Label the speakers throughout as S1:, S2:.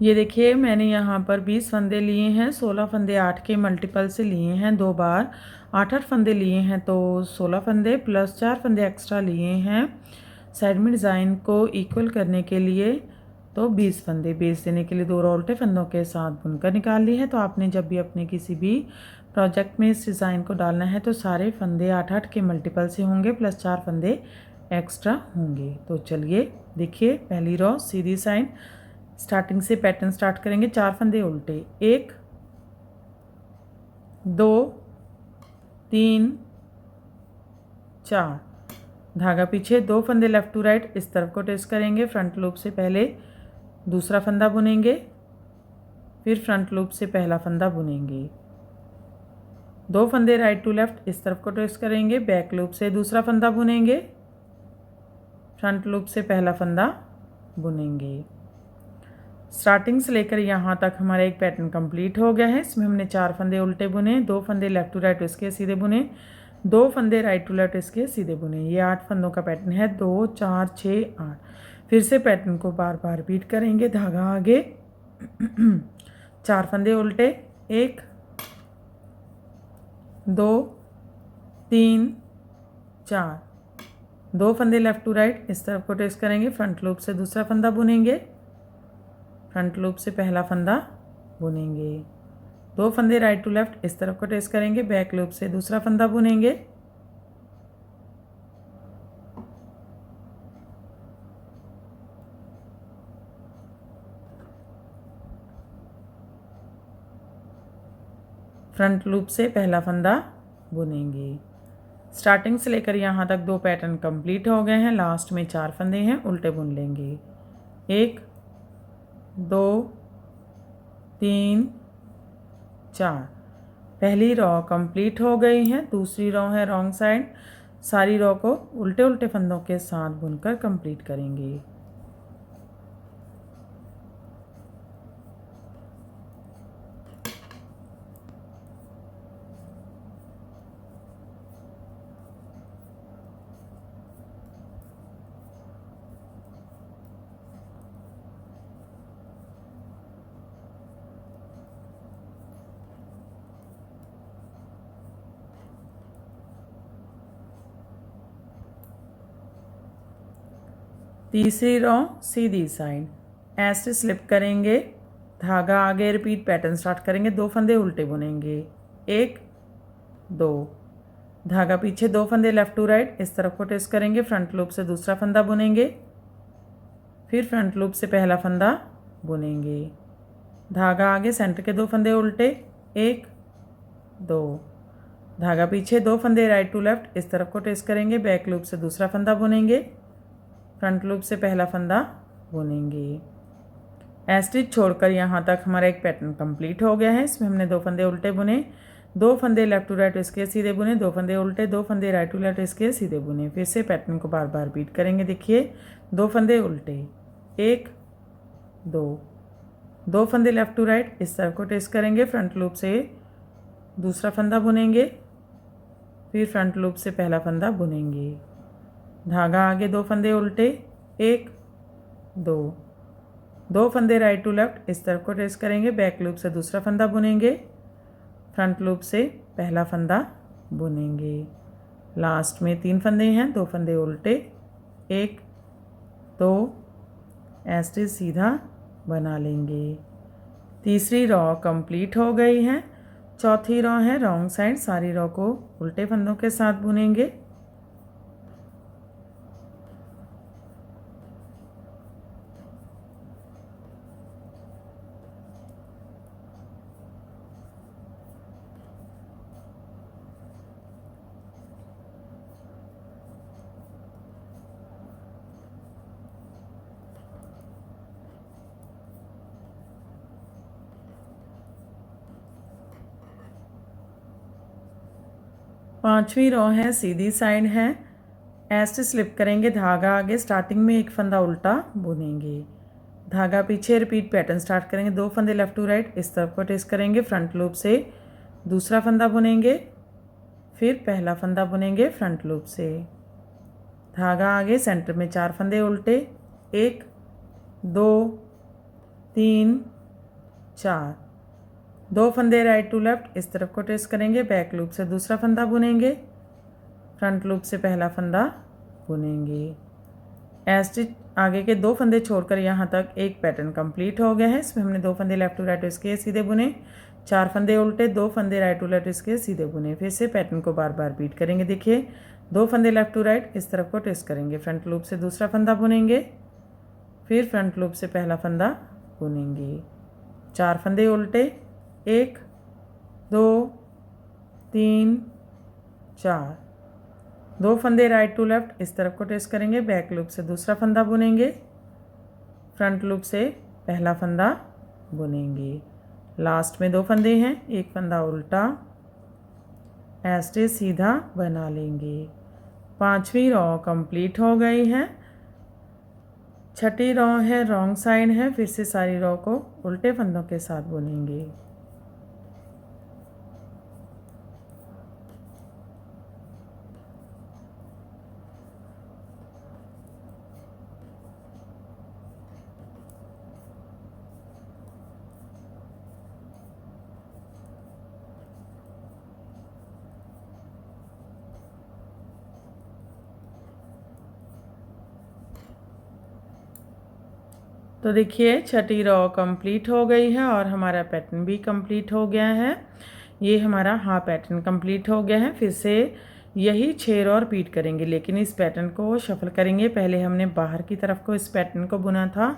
S1: ये देखिए मैंने यहाँ पर 20 फंदे लिए हैं, 16 फंदे 8 के मल्टीपल से लिए हैं 2 बार, 8 फंदे लिए हैं तो 16 फंदे प्लस 4 फंदे एक्स्ट्रा लिए हैं साइड में डिज़ाइन को इक्वल करने के लिए, तो 20 फंदे बेस देने के लिए 2 रो उल्टे फंदों के साथ बुनकर निकाल ली है। तो आपने जब भी अपने किसी भी प्रोजेक्ट में इस डिज़ाइन को डालना है तो सारे फंदे 8-8 के मल्टीपल से होंगे प्लस 4 फंदे एक्स्ट्रा होंगे। तो चलिए देखिए, पहली रो सीधी साइड स्टार्टिंग से पैटर्न स्टार्ट करेंगे। 4 फंदे उल्टे, 1 2 3 4, धागा पीछे, 2 फंदे लेफ़्ट टू राइट इस तरफ को ट्रेस करेंगे। फ्रंट लूप से पहले दूसरा फंदा बुनेंगे, फिर फ्रंट लूप से पहला फंदा बुनेंगे। 2 फंदे राइट टू लेफ़्ट इस तरफ को ट्रेस करेंगे। बैक लूप से दूसरा फंदा बुनेंगे, फ्रंट लूप से पहला फंदा बुनेंगे। स्टार्टिंग से लेकर यहाँ तक हमारा एक पैटर्न कंप्लीट हो गया है। इसमें हमने 4 फंदे उल्टे बुने, 2 फंदे लेफ़्ट टू राइट इसके सीधे बुने, 2 फंदे राइट टू लेफ़्ट इसके सीधे बुने। ये 8 फंदों का पैटर्न है, 2 4 6 8। फिर से पैटर्न को बार बार रिपीट करेंगे। धागा आगे 4 फंदे उल्टे, 1 2 3 4, 2 फंदे लेफ़्ट टू राइट इस तरफ को ट्रेस करेंगे। फ्रंट लूप से दूसरा फंदा बुनेंगे, फ्रंट लूप से पहला फंदा बुनेंगे। 2 फंदे राइट टू लेफ़्ट इस तरफ को ट्रेस करेंगे। बैक लूप से दूसरा फंदा बुनेंगे, फ्रंट लूप से पहला फंदा बुनेंगे। स्टार्टिंग से लेकर यहाँ तक 2 पैटर्न कंप्लीट हो गए हैं। लास्ट में 4 फंदे हैं, उल्टे बुन लेंगे। 1 2 3 4, पहली रो कंप्लीट हो गई है। दूसरी रो है रॉन्ग साइड। सारी रो को उल्टे उल्टे फंदों के साथ बुनकर कंप्लीट करेंगे। तीसरी रो सीधी साइड, ऐसे स्लिप करेंगे, धागा आगे रिपीट पैटर्न स्टार्ट करेंगे। 2 फंदे उल्टे बुनेंगे, 1 2, धागा पीछे, 2 फंदे लेफ़्ट टू राइट इस तरफ को ट्रेस करेंगे। फ्रंट लूप से दूसरा फंदा बुनेंगे, फिर फ्रंट लूप से पहला फंदा बुनेंगे। धागा आगे सेंटर के 2 फंदे उल्टे, 1 2, धागा पीछे, 2 फंदे राइट टू लेफ़्ट इस तरफ को ट्रेस करेंगे। बैक लूप से दूसरा फंदा बुनेंगे, फ्रंट लूप से पहला फंदा बुनेंगे। स्टिच छोड़कर यहाँ तक हमारा एक पैटर्न कंप्लीट हो गया है। इसमें हमने 2 फंदे उल्टे बुने, 2 फंदे लेफ़्ट टू राइट इसके सीधे बुने, 2 फंदे उल्टे, 2 फंदे राइट टू लेफ़्ट इसके सीधे बुने। फिर से पैटर्न को बार बार रिपीट करेंगे। देखिए, 2 फंदे उल्टे, 1 2, 2 फंदे लेफ़्ट टू राइट इस तरफ को ट्रेस करेंगे। फ्रंट लूप से दूसरा फंदा बुनेंगे, फिर फ्रंट लूप से पहला फंदा बुनेंगे। धागा आगे, 2 फंदे उल्टे, 1 2, 2 फंदे राइट टू लेफ़्ट इस तरफ को ट्रेस करेंगे। बैक लूप से दूसरा फंदा बुनेंगे, फ्रंट लूप से पहला फंदा बुनेंगे। लास्ट में 3 फंदे हैं, 2 फंदे उल्टे, 1 2, ऐसे सीधा बना लेंगे। तीसरी रो कंप्लीट हो गई है। चौथी रो है रॉन्ग साइड, सारी रो को उल्टे फंदों के साथ बुनेंगे। पांचवी रो है सीधी साइड है, ऐसे स्लिप करेंगे। धागा आगे, स्टार्टिंग में एक फंदा उल्टा बुनेंगे। धागा पीछे, रिपीट पैटर्न स्टार्ट करेंगे। 2 फंदे लेफ़्ट टू राइट इस तरफ को ट्रेस करेंगे। फ्रंट लूप से दूसरा फंदा बुनेंगे, फिर पहला फंदा बुनेंगे फ्रंट लूप से। धागा आगे, सेंटर में 4 फंदे उल्टे, 1 2 3 4, 2 फंदे राइट टू लेफ्ट इस तरफ को ट्रेस करेंगे, बैक लूप से दूसरा फंदा बुनेंगे, फ्रंट लूप से पहला फंदा बुनेंगे। स्टिच आगे के 2 फंदे छोड़कर यहाँ तक एक पैटर्न कंप्लीट हो गया है। इसमें हमने 2 फंदे लेफ्ट टू राइट इसके सीधे बुने, 4 फंदे उल्टे, 2 फंदे राइट टू लेफ्ट इसके सीधे बुने। फिर से पैटर्न को बार बार बीट करेंगे। देखिए 2 फंदे लेफ्ट टू राइट इस तरफ को ट्रेस करेंगे, फ्रंट लूप से दूसरा फंदा बुनेंगे, फिर फ्रंट लूप से पहला फंदा बुनेंगे, 4 फंदे उल्टे, 1 2 3 4, 2 फंदे राइट टू लेफ्ट इस तरफ को ट्रेस करेंगे, बैक लूप से दूसरा फंदा बुनेंगे, फ्रंट लूप से पहला फंदा बुनेंगे। लास्ट में 2 फंदे हैं, एक फंदा उल्टा, ऐसे सीधा बना लेंगे। 5वीं रो कंप्लीट हो गई है। 6ठी रो है रॉन्ग साइड है, फिर से सारी रो को उल्टे फंदों के साथ बुनेंगे। तो देखिए 6ठी रो कंप्लीट हो गई है और हमारा पैटर्न भी कंप्लीट हो गया है। ये हमारा हाफ पैटर्न कंप्लीट हो गया है। फिर से यही 6 रो रिपीट करेंगे, लेकिन इस पैटर्न को शफल करेंगे। पहले हमने बाहर की तरफ को इस पैटर्न को बुना था,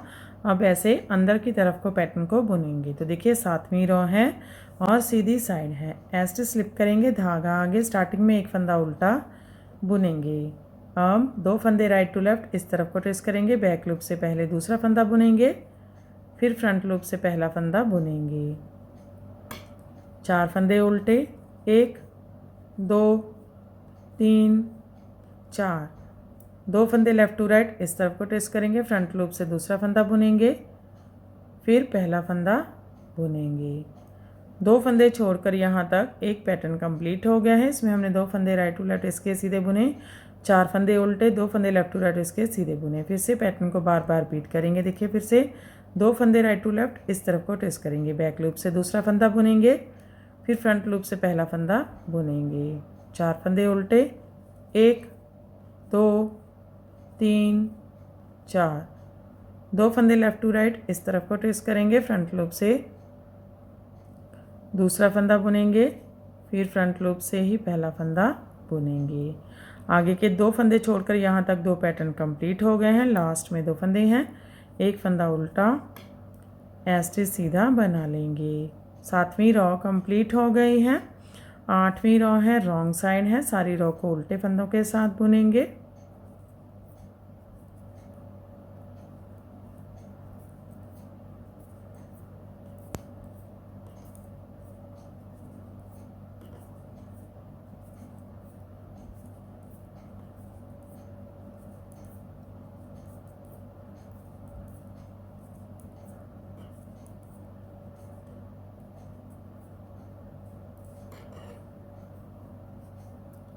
S1: अब ऐसे अंदर की तरफ को पैटर्न को बुनेंगे। तो देखिए 7वीं रो है और सीधी साइड है, ऐसे स्लिप करेंगे, धागा आगे, स्टार्टिंग में एक फंदा उल्टा बुनेंगे। अब 2 फंदे राइट टू लेफ्ट इस तरफ को ट्रेस करेंगे, बैक लूप से पहले दूसरा फंदा बुनेंगे, फिर फ्रंट लूप से पहला फंदा बुनेंगे, 4 फंदे उल्टे, 1 2 3 4, 2 फंदे लेफ्ट टू राइट इस तरफ को ट्रेस करेंगे, फ्रंट लूप से दूसरा फंदा बुनेंगे, फिर पहला फंदा बुनेंगे। 2 फंदे छोड़कर यहाँ तक एक पैटर्न कंप्लीट हो गया है। इसमें हमने 2 फंदे राइट टू लेफ्ट इसके सीधे बुने, 4 फंदे उल्टे, 2 फंदे लेफ्ट टू राइट इसके सीधे बुने। फिर से पैटर्न को बार बार बीट करेंगे। देखिए फिर से 2 फंदे राइट टू लेफ्ट इस तरफ को ट्रेस करेंगे, बैक लूप से दूसरा फंदा बुनेंगे, फिर फ्रंट लूप से पहला फंदा बुनेंगे, 4 फंदे उल्टे, 1 2 3 4, 2 फंदे लेफ्ट टू राइट इस तरफ को ट्रेस करेंगे, फ्रंट लूप से दूसरा फंदा बुनेंगे, फिर फ्रंट लूप से ही पहला फंदा बुनेंगे। आगे के 2 फंदे छोड़कर यहाँ तक 2 पैटर्न कंप्लीट हो गए हैं। लास्ट में 2 फंदे हैं, एक फंदा उल्टा, ऐसे सीधा बना लेंगे। 7वीं रो कंप्लीट हो गई है। 8वीं रो है रॉन्ग साइड है, सारी रो को उल्टे फंदों के साथ बुनेंगे।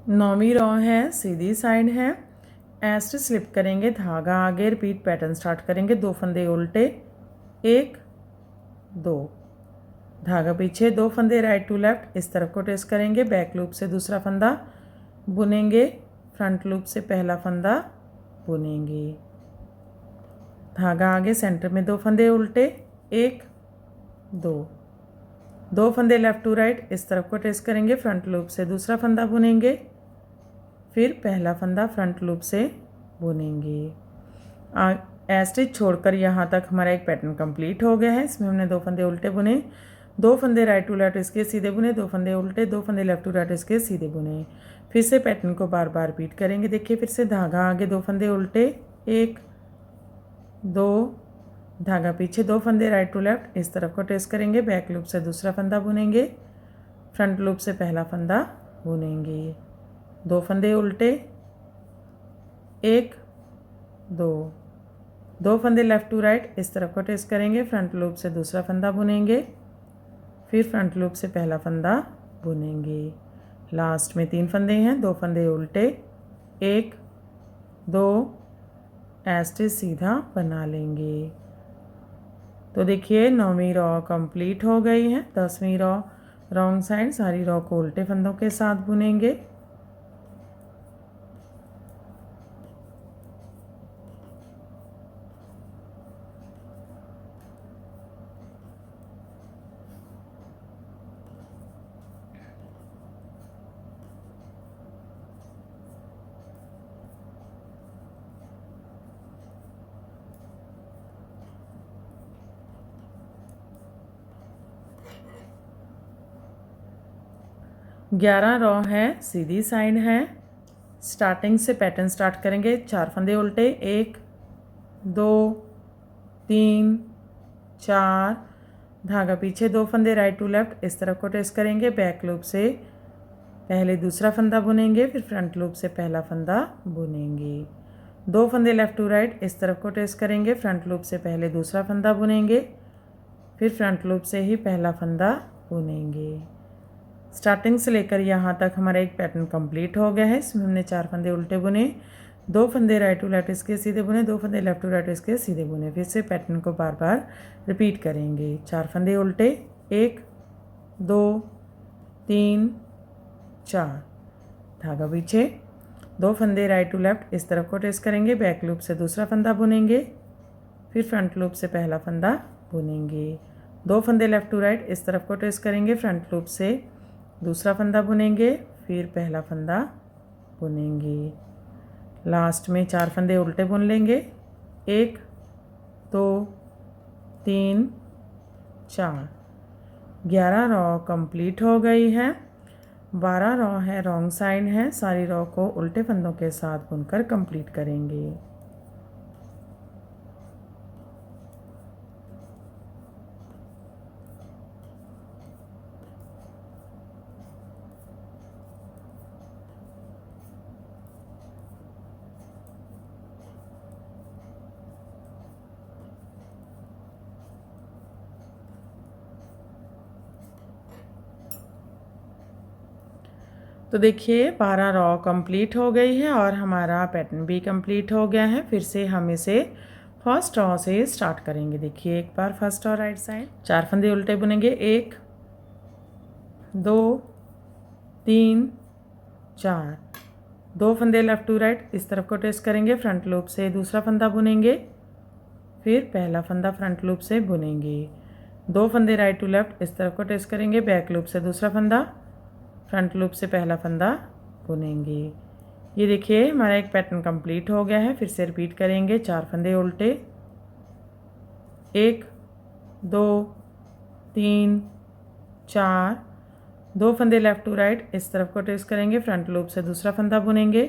S1: नौवीं रो है सीधी साइड है, ऐसे स्लिप करेंगे, धागा आगे, रिपीट पैटर्न स्टार्ट करेंगे। 2 फंदे उल्टे, 1 2, धागा पीछे, 2 फंदे राइट टू लेफ्ट इस तरफ को ट्रेस करेंगे, बैक लूप से दूसरा फंदा बुनेंगे, फ्रंट लूप से पहला फंदा बुनेंगे, धागा आगे, सेंटर में 2 फंदे उल्टे, 1 2, 2 फंदे लेफ्ट टू राइट इस तरफ को ट्रेस करेंगे, फ्रंट लूप से दूसरा फंदा बुनेंगे, फिर पहला फंदा फ्रंट लूप से बुनेंगे। स्टिच छोड़कर यहाँ तक हमारा एक पैटर्न कंप्लीट हो गया है। इसमें हमने 2 फंदे उल्टे बुने, 2 फंदे राइट टू लेफ्ट इसके सीधे बुने, 2 फंदे उल्टे, 2 फंदे लेफ्ट टू राइट इसके सीधे बुने। फिर से पैटर्न को बार बार रिपीट करेंगे। देखिए फिर से धागा आगे, 2 फंदे उल्टे, 1 2, धागा पीछे, 2 फंदे राइट टू लेफ्ट इस तरफ को ट्रेस करेंगे, बैक लूप से दूसरा फंदा बुनेंगे, फ्रंट लूप से पहला फंदा बुनेंगे, 2 फंदे उल्टे, 1 2, 2 फंदे लेफ्ट टू राइट इस तरफ को ट्रेस करेंगे, फ्रंट लूप से दूसरा फंदा बुनेंगे, फिर फ्रंट लूप से पहला फंदा बुनेंगे। लास्ट में 3 फंदे हैं, 2 फंदे उल्टे, 1 2, ऐसे सीधा बना लेंगे। तो देखिए 9वीं रॉ कंप्लीट हो गई है। 10वीं रॉ रॉन्ग साइड, सारी रॉ को उल्टे फंदों के साथ बुनेंगे। ग्यारह रॉ है, सीधी साइड है। स्टार्टिंग से पैटर्न स्टार्ट करेंगे। 4 फंदे उल्टे, 1 2 3 4, धागा पीछे, 2 फंदे राइट टू लेफ्ट इस तरफ को ट्रेस करेंगे। बैक लूप से पहले दूसरा फंदा बुनेंगे, फिर फ्रंट लूप से पहला फंदा बुनेंगे। 2 फंदे लेफ्ट टू राइट इस तरफ को ट्रेस करेंगे। फ्रंट लूप से पहले दूसरा फंदा बुनेंगे, फिर फ्रंट लूप से ही पहला फंदा बुनेंगे। स्टार्टिंग से लेकर यहाँ तक हमारा एक पैटर्न कंप्लीट हो गया है। इसमें हमने 4 फंदे उल्टे बुने, 2 फंदे राइट टू लेफ्ट इसके सीधे बुने, 2 फंदे लेफ्ट टू राइट इसके सीधे बुने। फिर से पैटर्न को बार बार रिपीट करेंगे। 4 फंदे उल्टे, 1 2 3 4, धागा पीछे, 2 फंदे राइट टू लेफ्ट इस तरफ को ट्रेस करेंगे। बैक लूप से दूसरा फंदा बुनेंगे, फिर फ्रंट लूप से पहला फंदा बुनेंगे। 2 फंदे लेफ्ट टू राइट इस तरफ को ट्रेस करेंगे। फ्रंट लूप से दूसरा फंदा बुनेंगे, फिर पहला फंदा बुनेंगे। लास्ट में 4 फंदे उल्टे बुन लेंगे। 1 2 3 4, 11 रॉ कंप्लीट हो गई है। 12 रॉ है, रॉन्ग साइड है। सारी रॉ को उल्टे फंदों के साथ बुनकर कंप्लीट करेंगे। तो देखिए 12 रॉ कंप्लीट हो गई है और हमारा पैटर्न भी कंप्लीट हो गया है। फिर से हम इसे फर्स्ट रॉ से स्टार्ट करेंगे। देखिए एक बार फर्स्ट और राइट साइड 4 फंदे उल्टे बुनेंगे। 1 2 3 4, 2 फंदे लेफ्ट टू राइट इस तरफ को ट्रेस करेंगे। फ्रंट लूप से दूसरा फंदा बुनेंगे, फिर पहला फंदा फ्रंट लूप से बुनेंगे। 2 फंदे राइट टू लेफ्ट इस तरफ को ट्रेस करेंगे। बैक लूप से दूसरा फंदा, फ्रंट लूप से पहला फंदा बुनेंगे। ये देखिए हमारा एक पैटर्न कंप्लीट हो गया है। फिर से रिपीट करेंगे। 4 फंदे उल्टे, 1 2 3 4, 2 फंदे लेफ्ट टू राइट इस तरफ को ट्रेस करेंगे। फ्रंट लूप से दूसरा फंदा बुनेंगे,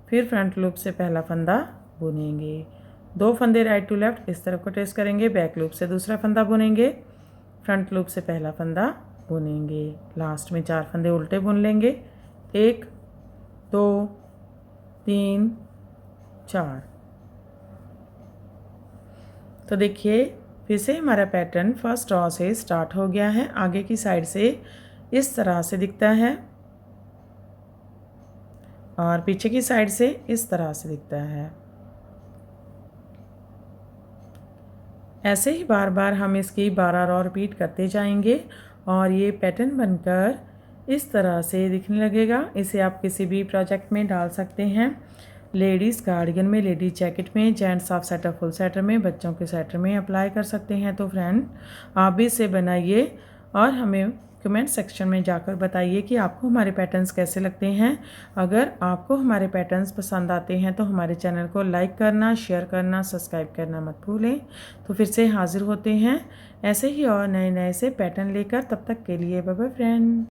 S1: फिर फ्रंट लूप से पहला फंदा बुनेंगे। 2 फंदे राइट टू लेफ्ट इस तरफ को ट्रेस करेंगे। बैक लूप से दूसरा फंदा बुनेंगे, फ्रंट लूप से पहला फंदा बुनेंगे। लास्ट में 4 फंदे उल्टे बुन लेंगे। 1 2 3 4। तो देखिए फिर से हमारा पैटर्न फर्स्ट रॉ से स्टार्ट हो गया है। आगे की साइड से इस तरह से दिखता है और पीछे की साइड से इस तरह से दिखता है। ऐसे ही बार बार हम इसकी 12 रॉ रिपीट करते जाएंगे और ये पैटर्न बनकर इस तरह से दिखने लगेगा। इसे आप किसी भी प्रोजेक्ट में डाल सकते हैं। लेडीज़ कार्डिगन में, लेडीज जैकेट में, gents half sweater full sweater में, बच्चों के स्वेटर में अप्लाई कर सकते हैं। तो फ्रेंड आप भी इसे बनाइए और हमें कमेंट सेक्शन में जाकर बताइए कि आपको हमारे पैटर्न्स कैसे लगते हैं। अगर आपको हमारे पैटर्न्स पसंद आते हैं तो हमारे चैनल को लाइक करना, शेयर करना, सब्सक्राइब करना मत भूलें। तो फिर से हाजिर होते हैं ऐसे ही और नए नए से पैटर्न लेकर। तब तक के लिए बाय बाय फ्रेंड।